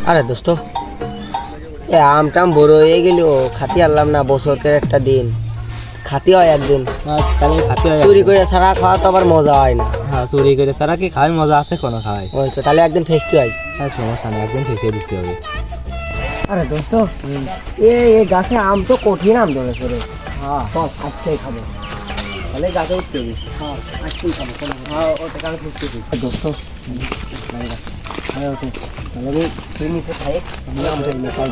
আরে দোস্ত এ আমটাম বড় হয়ে গেল খাতি আনলাম না বছরকের একটা দিন খাতি হয় একদিন তাহলে খাতে হয় চুরি করে ছাড়া খাওয়া তো আবার মজা হয় না হ্যাঁ চুরি করে সারা কি খাওয়ার মজা আছে কোনো খাওয়াই ওই তো তাহলে একদিন ফেস্টি হয় হ্যাঁ সমস্যা নেই একদিন ফেসে দিতে হবে আরে দোস্ত এই গাছে আম তো কঠিন আম ধরে করে হ্যাঁ সব আজকেই খাবো তাহলে গাছে উঠতে হবে হ্যাঁ আজকেই খাবো হ্যাঁ ওটা কারণে ফেস্টি দিই দোস্ত তাহলে তুই নিচে খাই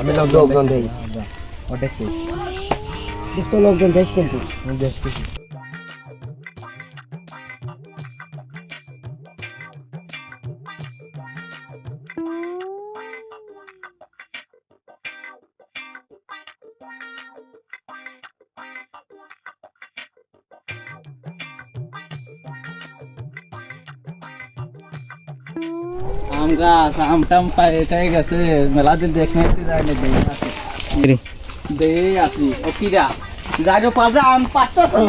আমি লোকজন দেই ওটা কি দোস্ত লোকজন দেশ কিন্তু দেখছি আম গাছ আম টাম পাই গেছে মেলা দিন দেখতে যায় না দে আসি ও কিরা যাইরো পাজা আম পাত্তা তো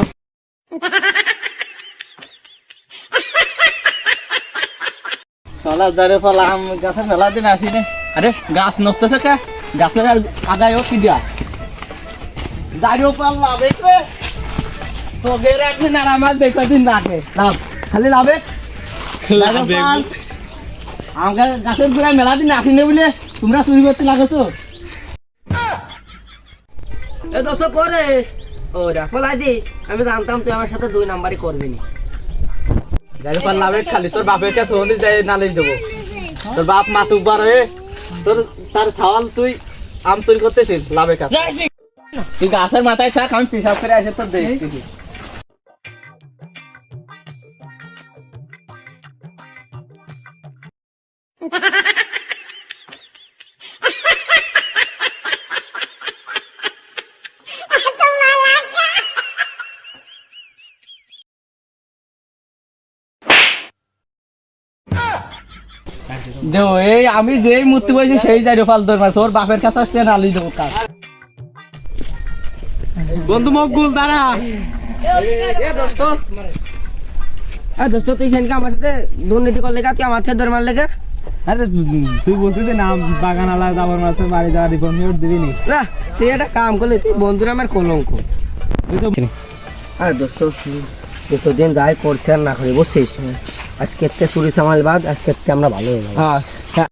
সালা যারে পালা আম গাছে মেলা দিন আসি নে আরে গাছ নড়তেছে কে গাছের আর আগায় ও কি দিয়া যাইরো পাল্লা দেখবে তো গের একদিন আর আমার দেখে দিন রাখে লাভ খালি লাভে আমার গাছের গোড়ায় মেলা দিন আসিনি বলে তোমরা চুরি করতে লাগেছো এ দোস্ত করে ও রাফল আজি আমি জানতাম তুই আমার সাথে 2 নাম্বারই করবি না যাই পার লাভে খালি তোর বাপের কাছে হলি যাই নালিশ দেবো তোর বাপ মাতুব্বার হয়ে তোর তার সওয়াল তুই আম চুরি করতেছিস লাভের কাছে তুই গাছের মাথায় থাক আমি পেশাব করে আসে তোর দেখতেছি দেও এই আমি যেই মূর্তি বসে সেই যাই ফাল তোর তোর বাপের কাছে আসতে নালিশ দেবো কাজ বন্ধু মকবুল দাঁড়া এ দোস্ত তুই সেনকে আমার সাথে দুর্নীতি করলে তুই আমার সাথে ধর মারলে কে আরে তুই বলছিস যে না বাগান আলা যাবার মাসে বাড়ি যাওয়ার রিপোর্ট দিবি নি না তুই একটা কাম করলে তুই বন্ধুরা আমার কলঙ্ক তুই তো আরে দোস্ত যতদিন যাই করছে আর না করি বুঝছিস আজকে চুরি সামাল বাদ আজকে আমরা ভালো হয়ে যাবো হ্যাঁ